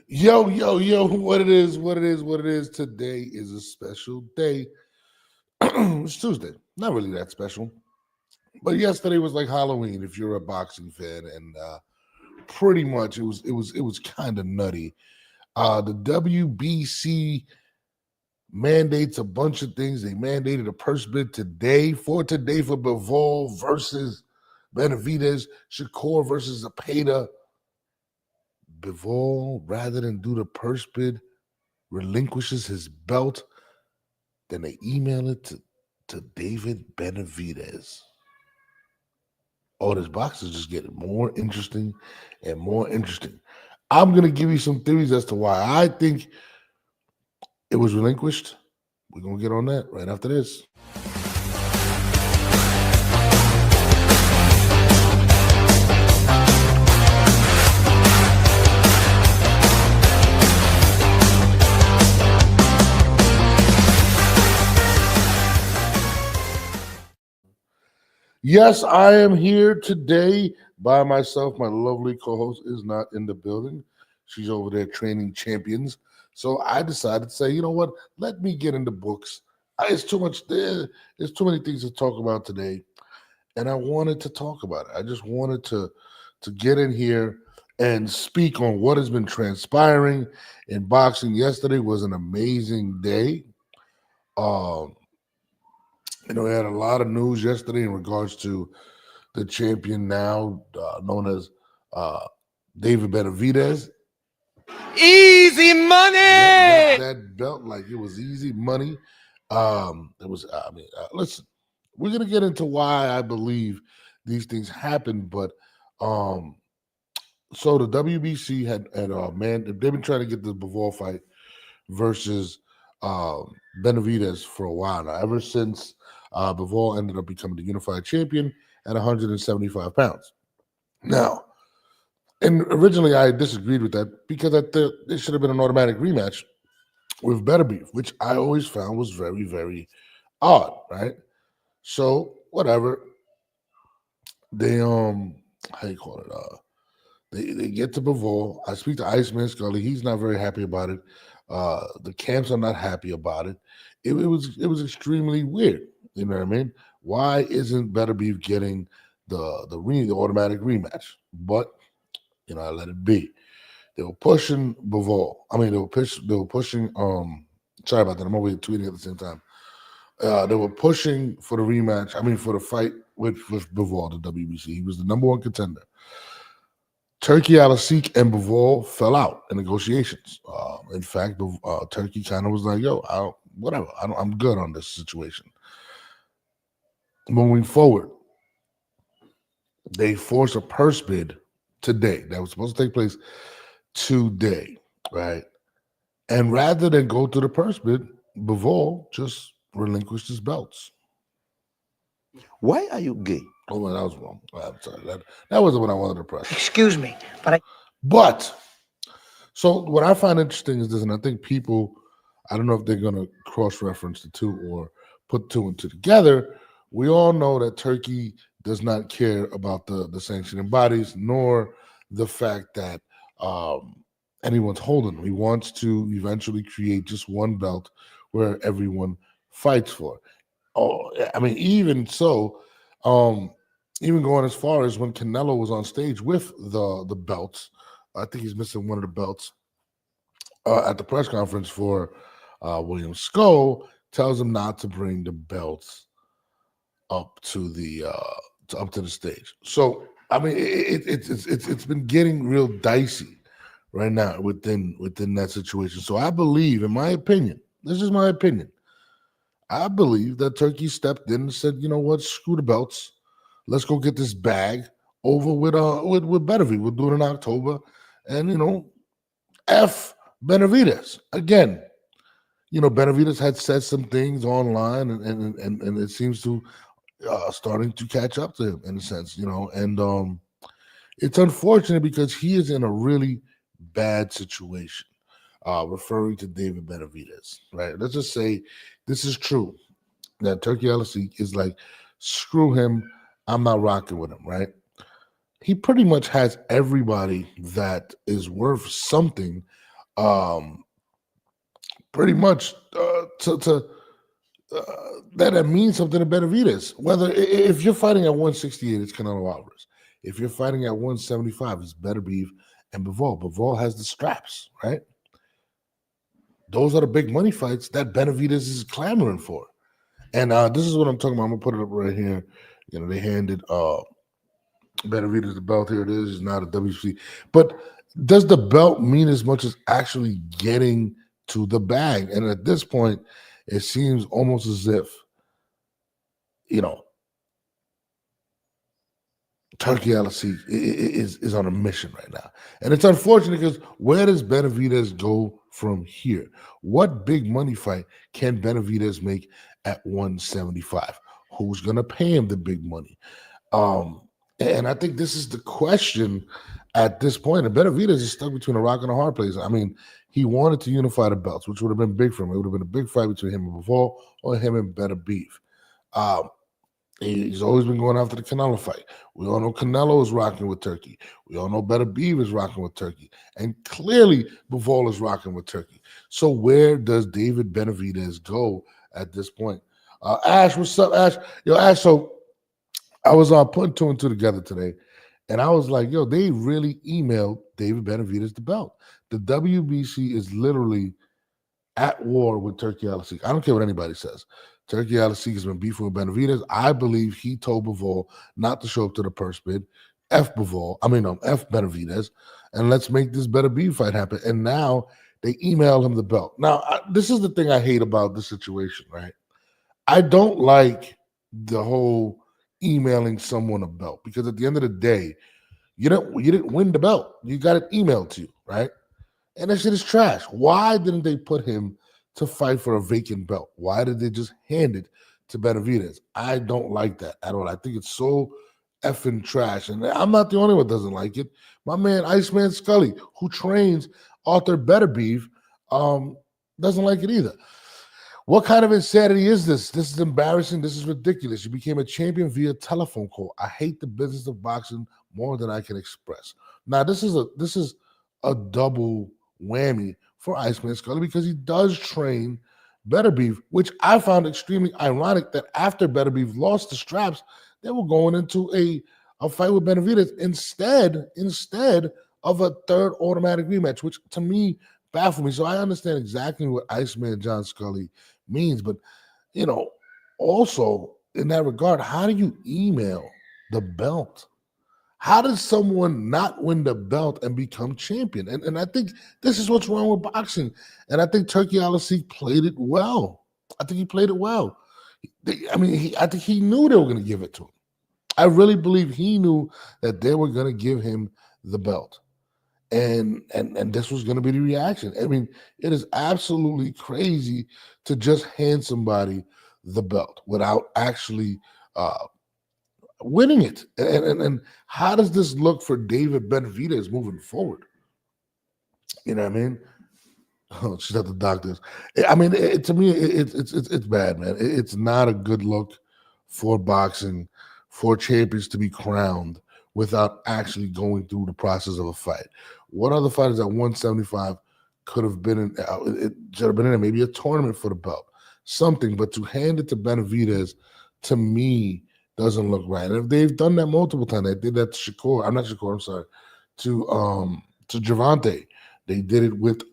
Yo, what it is, what it is, what it is. Today is a special day. It's Tuesday. Not really that special. But yesterday was like Halloween if you're a boxing fan, and pretty much it was kind of nutty. The WBC mandates a bunch of things. They mandated a purse bid today for BIVOL versus Benavidez, Shakur versus Zepeda. BIVOL, rather than do the purse bid, relinquishes his belt. Then they email it to David Benavidez. Oh, this box is just getting more interesting and more interesting. I'm going to give you some theories as to why I think it was relinquished. We're going to get on that right after this. Yes, I am here today by myself. My lovely co-host is not in the building. She's over there training champions. So I decided to say, you know what? Let me get into books. It's too much there. There's too many things to talk about today, and I wanted to talk about it. I just wanted to get in here and speak on what has been transpiring in boxing. Yesterday was an amazing day. Um, we had a lot of news yesterday in regards to the champion now known as uh, David Benavidez. Easy money. That belt like it was easy money. It was. Listen, we're gonna get into why I believe these things happen, but um, so the WBC had man, they've been trying to get the BIVOL fight versus Benavidez for a while now. Ever since BIVOL ended up becoming the unified champion at 175 pounds. Now, and originally I disagreed with that because I thought it should have been an automatic rematch with Better Beef, which I always found was very, very odd, right? So whatever. They how you call it? They get to BIVOL. I speak to Iceman Scully. He's not very happy about it. The camps are not happy about it. It was extremely weird. You know what I mean? Why isn't Better Beef getting the automatic rematch? But I let it be. They were pushing BIVOL. I mean, they were pushing. Sorry about that. I'm over here tweeting at the same time. They were pushing for the rematch. I mean, for the fight with BIVOL, the WBC. He was the number one contender. Turki, ALISIKH, and BIVOL fell out in negotiations. In fact, Turki kind of was like, "Yo, I'm good on this situation." Moving forward, they forced a purse bid today that was supposed to take place today, right? And rather than go through the purse bid, BIVOL just relinquished his belts. Why are you gay? Oh, well, that was wrong. I'm sorry. That wasn't what I wanted to press. Excuse me, But so what I find interesting is this, and I think people, I don't know if they're going to cross-reference the two or put two and two together. We all know that Turki does not care about the sanctioning bodies, nor the fact that anyone's holding him. He wants to eventually create just one belt where everyone fights for. Oh, I mean, even so, even going as far as when Canelo was on stage with the belts, I think he's missing one of the belts at the press conference for William Skull, tells him not to bring the belts up to the stage. So I mean, it's been getting real dicey right now within that situation. So I believe, in my opinion, this is my opinion. I believe that Turki stepped in and said, "You know what? Screw the belts. Let's go get this bag over with Benavidez. We'll do it in October, and F Benavidez again. Benavidez had said some things online, and it seems to starting to catch up to him in a sense. And it's unfortunate because he is in a really bad situation." Referring to David Benavidez, right? Let's just say this is true, that Turki ALISIKH is like, screw him, I'm not rocking with him, right? he pretty much has everybody that is worth something. Um, pretty much that means something to Benavidez. Whether if you're fighting at 168, it's Canelo Alvarez. If you're fighting at 175, it's Better Beef and Bivol. Bivol has the straps, right? Those are the big money fights that Benavidez is clamoring for. And this is what I'm talking about. I'm gonna put it up right here. You know, they handed Benavidez the belt. Here it is. It's not a WC. But does the belt mean as much as actually getting to the bag? And at this point, it seems almost as if, you know, Turki ALISIKH is on a mission right now. And it's unfortunate because where does Benavidez go from here? What big money fight can Benavidez make at 175? Who's going to pay him the big money? And I think this is the question at this point. And Benavidez is stuck between a rock and a hard place. I mean, he wanted to unify the belts, which would have been big for him. It would have been a big fight between him and Bivol or him and Better Beef. He's always been going after the Canelo fight. We all know Canelo is rocking with Turki. We all know Better Beef is rocking with Turki. And clearly, Bivol is rocking with Turki. So where does David Benavidez go at this point? Ash, what's up, Ash? Yo, Ash, so I was putting two and two together today, and I was like, yo, they really emailed David Benavidez the belt. The WBC is literally at war with Turki ALISIKH. I don't care what anybody says. Turki ALISIKH has been beefing with Benavidez. I believe he told Bivol not to show up to the purse bid. F Benavidez, and let's make this Better Beef fight happen. And now they email him the belt. Now, this is the thing I hate about this situation, right? I don't like the whole emailing someone a belt because at the end of the day, you didn't win the belt. You got it emailed to you, right? And that shit is trash. Why didn't they put him to fight for a vacant belt? Why did they just hand it to Benavidez? I don't like that at all. I think it's so effing trash. And I'm not the only one that doesn't like it. My man, Iceman Scully, who trains Arthur Better Beef, doesn't like it either. What kind of insanity is this? This is embarrassing. This is ridiculous. You became a champion via telephone call. I hate the business of boxing more than I can express. Now, this is a double whammy for Iceman Scully because he does train Better Beef, which I found extremely ironic that after Better Beef lost the straps, they were going into a fight with Benavidez instead of a third automatic rematch, which to me baffled me. So I understand exactly what Iceman John Scully means, but also in that regard, how do you email the belt? How does someone not win the belt and become champion? And I think this is what's wrong with boxing. And I think Turki ALISIKH played it well. I think he played it well. I think he knew they were going to give it to him. I really believe he knew that they were going to give him the belt. And this was going to be the reaction. I mean, it is absolutely crazy to just hand somebody the belt without actually winning it. And how does this look for David Benavidez moving forward? You know what I mean? Oh, she's at the doctors. I mean, to me, it's bad, man. It's not a good look for boxing, for champions to be crowned without actually going through the process of a fight. What other fighters at 175 could have been in? It should have been in maybe a tournament for the belt, something. But to hand it to Benavidez, to me, doesn't look right. And if they've done that multiple times, they did that to Shakur. I'm not Shakur. I'm sorry. To Gervonta. They did it with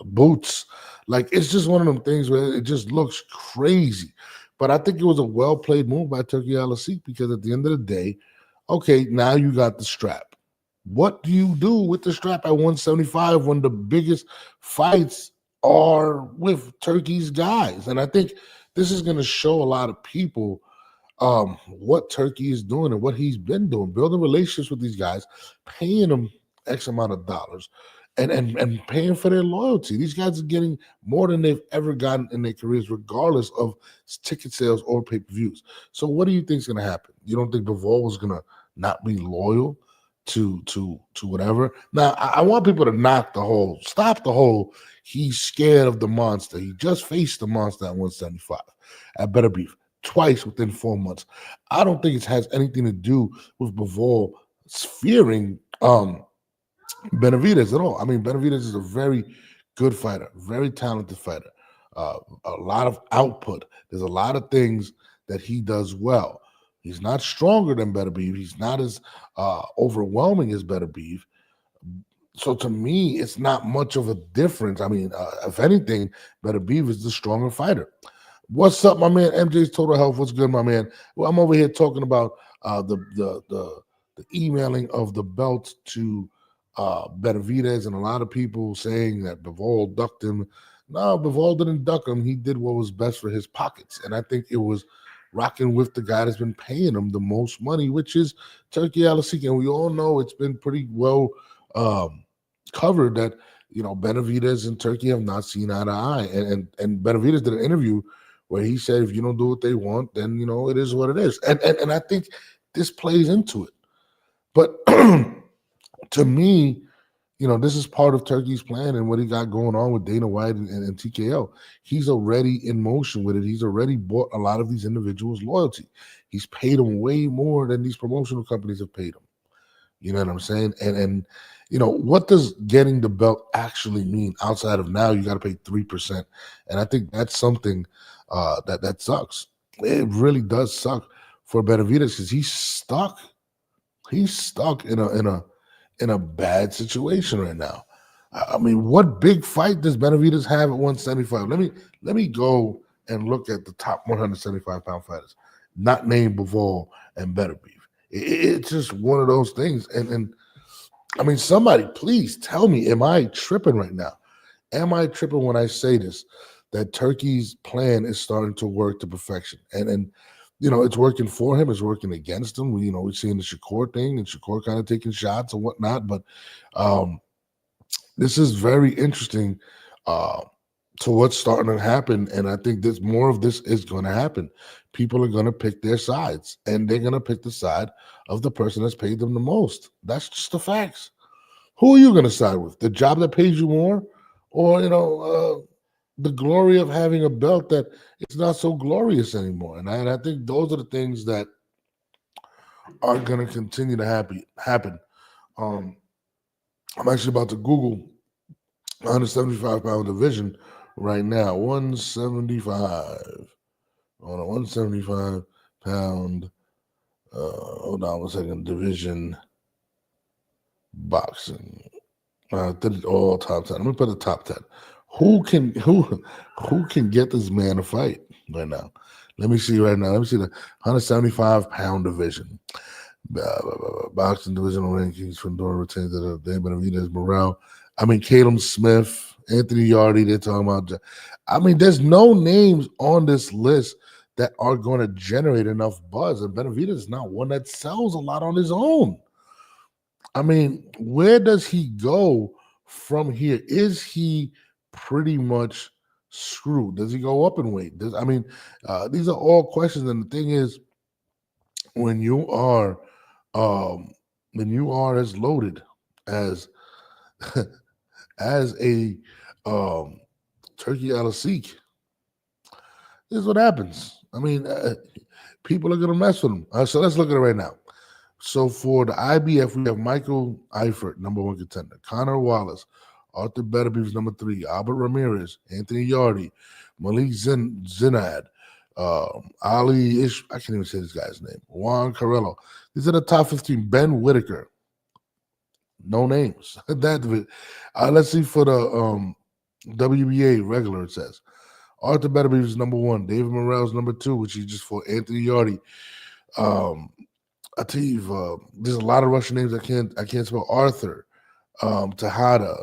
Boots. Like, it's just one of them things where it just looks crazy. But I think it was a well-played move by Turki ALISIKH because at the end of the day, okay, now you got the strap. What do you do with the strap at 175 when the biggest fights are with Turki's guys? And I think this is going to show a lot of people what Turki is doing and what he's been doing, building relationships with these guys, paying them X amount of dollars, and paying for their loyalty. These guys are getting more than they've ever gotten in their careers, regardless of ticket sales or pay-per-views. So what do you think is going to happen? You don't think Bivol is going to not be loyal to whatever? Now, I want people to stop the whole, he's scared of the monster. He just faced the monster at 175 at Better Beef. twice within 4 months. I don't think it has anything to do with BIVOL fearing Benavidez at all. I mean, Benavidez is a very good fighter, very talented fighter, a lot of output. There's a lot of things that he does well. He's not stronger than Benavidez. He's not as overwhelming as Benavidez. So to me, it's not much of a difference. I mean, if anything, Benavidez is the stronger fighter. What's up, my man? MJ's Total Health. What's good, my man? Well, I'm over here talking about the emailing of the belt to Benavidez, and a lot of people saying that BIVOL ducked him. No, BIVOL didn't duck him. He did what was best for his pockets, and I think it was rocking with the guy that's been paying him the most money, which is Turki ALISIKH. And we all know it's been pretty well covered that Benavidez and Turki have not seen eye to eye, and Benavidez did an interview where he said, if you don't do what they want, then it is what it is, and I think this plays into it. But to me, this is part of Turki's plan and what he got going on with Dana White and TKO. He's already in motion with it. He's already bought a lot of these individuals' loyalty. He's paid them way more than these promotional companies have paid him. You know what I'm saying? And what does getting the belt actually mean outside of now you got to pay 3%? And I think that's something that sucks. It really does suck for Benavidez because he's stuck. He's stuck in a bad situation right now. I mean, what big fight does Benavidez have at 175? Let me go and look at the top 175-pound fighters, not named BIVOL and Benavidez. It's just one of those things. And I mean, somebody please tell me, am I tripping right now? Am I tripping when I say this, that Turki's plan is starting to work to perfection? And it's working for him. It's working against him. We've seen the Shakur thing and Shakur kind of taking shots and whatnot. But this is very interesting to what's starting to happen. And I think more of this is going to happen. People are going to pick their sides, and they're going to pick the side of the person that's paid them the most. That's just the facts. Who are you going to side with? The job that pays you more, or the glory of having a belt that it's not so glorious anymore? And I think those are the things that are going to continue to happen. I'm actually about to Google 175-pound division right now. 175. On a 175-pound. Hold on 1 second. Division boxing. All top 10. Let me put the top 10. Who can get this man a fight right now? Let me see right now. Let me see the 175-pound division. Boxing divisional rankings from Dora retains that Benavidez, Morale. I mean, Caleb Smith, Anthony Yardy, they're talking about. I mean, there's no names on this list that are going to generate enough buzz. And Benavidez is not one that sells a lot on his own. I mean, where does he go from here? Is he pretty much screwed? Does he go up in weight? These are all questions. And the thing is, when you are as loaded as as a Turki ALISIKH, this is what happens. I mean, people are going to mess with him. So let's look at it right now. So for the IBF, we have Michael Eifert, number 1 contender. Connor Wallace, Arthur Beterbiev, number 3. Albert Ramirez, Anthony Yardy, Malik Zinad, Ali Ish. I can't even say this guy's name. Juan Carrello. These are the top 15. Ben Whitaker. No names. Let's see for the WBA regular, it says. Arthur Beterbiev is number 1. David Morrell's number 2, which he just fought. Anthony Yardy. Ativ. There's a lot of Russian names I can't spell. Arthur. Tejada.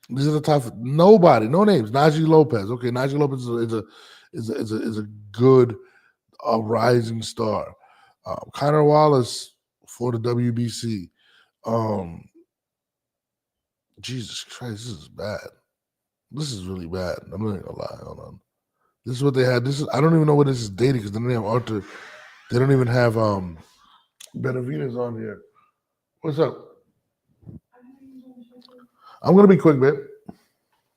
These are the top. Nobody. No names. Najee Lopez. Okay, Najee Lopez is a good rising star. Connor Wallace for the WBC. Jesus Christ, this is bad. This is really bad. I'm not gonna lie. Hold on. This is what they had. I don't even know what this is dated because they don't have Arthur. They don't even have Benavidez on here. What's up? I'm gonna be quick, babe.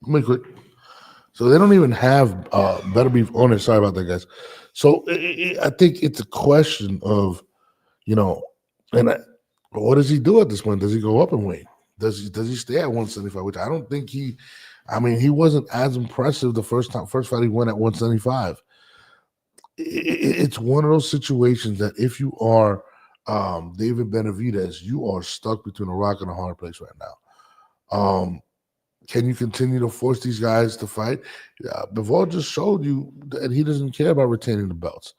I'm gonna be quick. So they don't even have Beterbiev on it. Sorry about that, guys. So I think it's a question of, you know, and what does he do at this point? Does he go up in weight? Does he stay at 175? Which I don't think he. I mean, he wasn't as impressive the first fight he won at 175. It's one of those situations that if you are David Benavidez, you are stuck between a rock and a hard place right now. Can you continue to force these guys to fight? Bivol just showed you that he doesn't care about retaining the belts.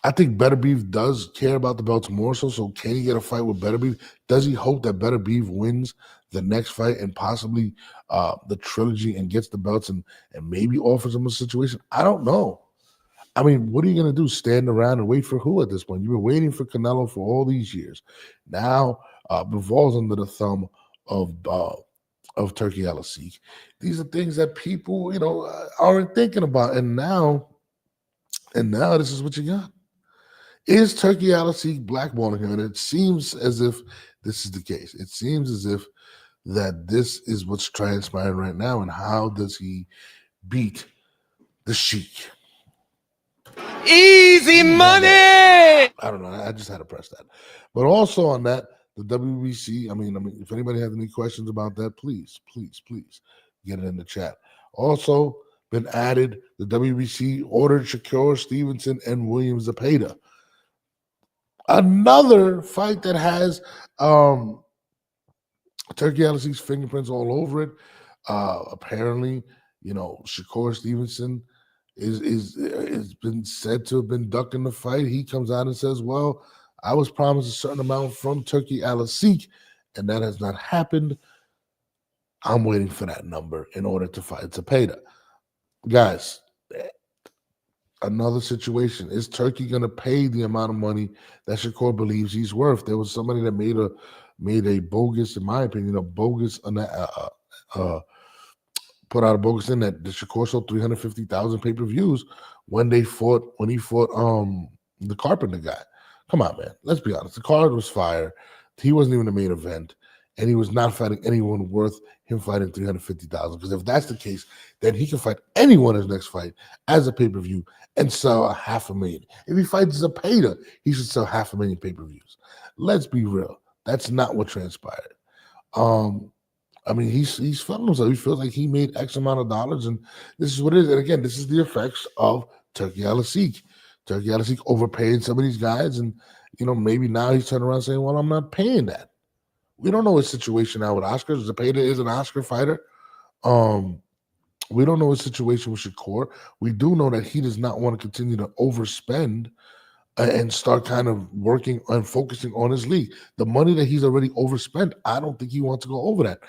I think Better Beef does care about the belts more so. So can he get a fight with Better Beef? Does he hope that Better Beef wins the next fight and possibly the trilogy and gets the belts and maybe offers him a situation? I don't know. I mean, what are you going to do? Stand around and wait for who at this point? You've been waiting for Canelo for all these years. Now, Bivol's under the thumb of Turki ALISIKH. These are things that people, aren't thinking about. And now this is what you got. Is Turki ALISIKH blackballing him? And it seems as if this is the case. It seems as if that this is what's transpiring right now. And how does he beat the Sheik? Easy money. I don't know. I just had to press that. But also on that, the WBC. I mean, if anybody has any questions about that, please get it in the chat. Also been added. The WBC ordered Shakur Stevenson and William Zepeda. Another fight that has Turki ALISIKH's fingerprints all over it. Apparently, Shakur Stevenson is been said to have been ducking the fight. He comes out and says, well, I was promised a certain amount from Turki ALISIKH, and that has not happened. I'm waiting for that number in order to fight Zepeda. Guys, another situation. Is Turki going to pay the amount of money that Shakur believes he's worth? There was somebody that made a bogus, in my opinion, put out a bogus thing that the Shakur sold 350,000 pay-per-views when he fought the Carpenter guy. Come on, man. Let's be honest. The card was fire. He wasn't even the main event, and he was not fighting anyone worth him fighting 350,000. Because if that's the case, then he can fight anyone in his next fight as a pay-per-view and sell 500,000. If he fights Zepeda, he should sell 500,000 pay-per-views. Let's be real. That's not what transpired. I mean, he's feeling himself. He feels like he made X amount of dollars, and this is what it is. And again, this is the effects of Turki ALISIKH. Turki ALISIKH overpaying some of these guys, and maybe now he's turning around saying, "Well, I'm not paying that." We don't know his situation now with Oscar. Zepeda is an Oscar fighter. We don't know his situation with Shakur. We do know that he does not want to continue to overspend and start kind of working and focusing on his league. The money that he's already overspent, I don't think he wants to go over that.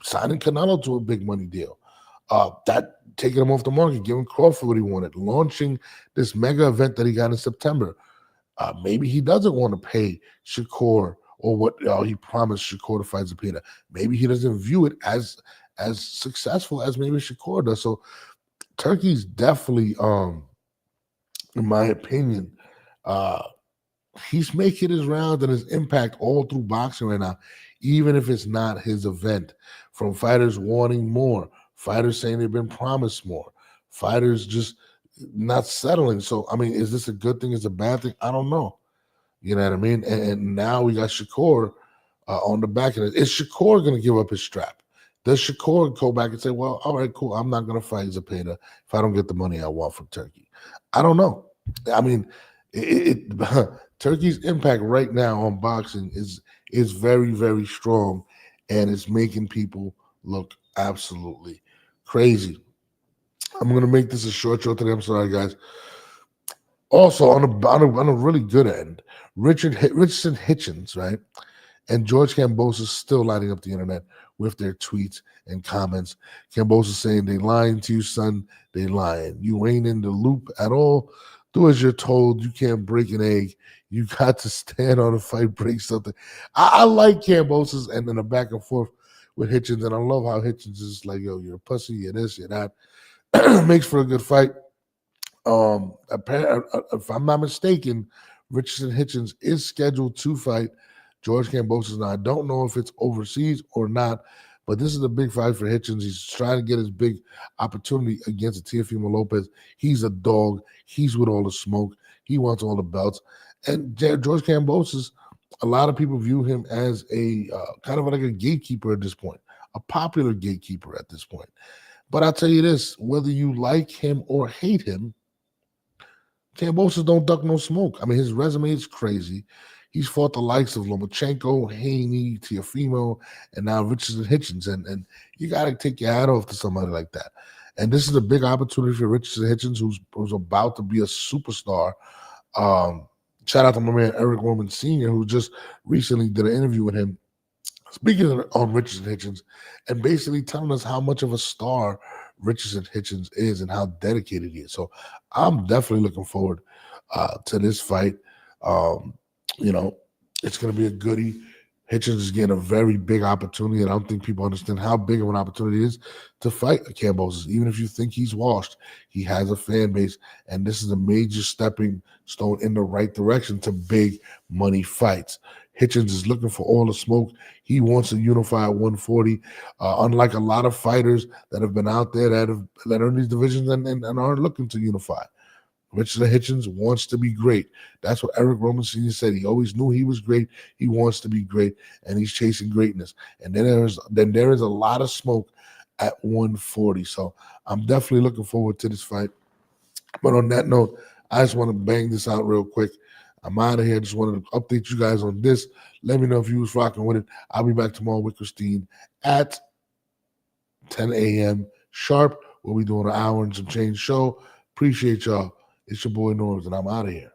Signing Canelo to a big money deal, that taking him off the market, giving Crawford what he wanted, launching this mega event that he got in September. Maybe he doesn't want to pay Shakur or what he promised Shakur to fight Zepeda. Maybe he doesn't view it as successful as maybe Shakur does. So Turki's definitely, in my opinion, he's making his rounds and his impact all through boxing right now, even if it's not his event. From fighters wanting more, fighters saying they've been promised more, fighters just not settling. So, I mean, is this a good thing? Is it a bad thing? I don't know. You know what I mean? And now we got Shakur on the back of it. Is Shakur going to give up his strap? Does Shakur go back and say, well, all right, cool, I'm not going to fight Zepeda if I don't get the money I want from Turki? I don't know. I mean, Turki's impact right now on boxing is very, very strong, and it's making people look absolutely crazy. I'm going to make this a short show today. I'm sorry, guys. Also, on a really good end, Richardson Hitchens, right, and George Kambosos still lighting up the internet with their tweets and comments. Kambosos saying, they lying to you, son. They lying. You ain't in the loop at all. Do as you're told. You can't break an egg. You got to stand on a fight, break something. I like Kambosos and then the back and forth with Hitchens, and I love how Hitchens is like, yo, you're a pussy, you're this, you're that. Makes for a good fight. If I'm not mistaken, Richardson Hitchens is scheduled to fight George Kambosos. Now, I don't know if it's overseas or not, But this is a big fight for Hitchens. He's trying to get his big opportunity against Teofimo Lopez. He's a dog. He's with all the smoke. He wants all the belts. And George Kambosos, a lot of people view him as a kind of like a gatekeeper at this point, a popular gatekeeper at this point. But I'll tell you this, whether you like him or hate him, Kambosos don't duck no smoke. I mean, his resume is crazy. He's fought the likes of Lomachenko, Haney, Teofimo, and now Richardson Hitchens. And you got to take your hat off to somebody like that. And this is a big opportunity for Richardson Hitchens, who's about to be a superstar. Shout out to my man Eric Roman Sr., who just recently did an interview with him, speaking on Richardson Hitchens, and basically telling us how much of a star Richardson Hitchens is and how dedicated he is. So I'm definitely looking forward to this fight. It's going to be a goodie. Hitchens is getting a very big opportunity, and I don't think people understand how big of an opportunity it is to fight a Kambosos. Even if you think he's washed, he has a fan base, and this is a major stepping stone in the right direction to big money fights. Hitchens is looking for all the smoke. He wants to unify at 140. Unlike a lot of fighters that have been out there that are in these divisions and aren't looking to unify. Richardson Hitchens wants to be great. That's what Eric Roman Sr. said. He always knew he was great. He wants to be great, and he's chasing greatness. And then there is a lot of smoke at 140. So I'm definitely looking forward to this fight. But on that note, I just want to bang this out real quick. I'm out of here. Just wanted to update you guys on this. Let me know if you was rocking with it. I'll be back tomorrow with Christine at 10 a.m. sharp. We'll be doing an hour and some change show. Appreciate y'all. It's your boy Norms, and I'm out of here.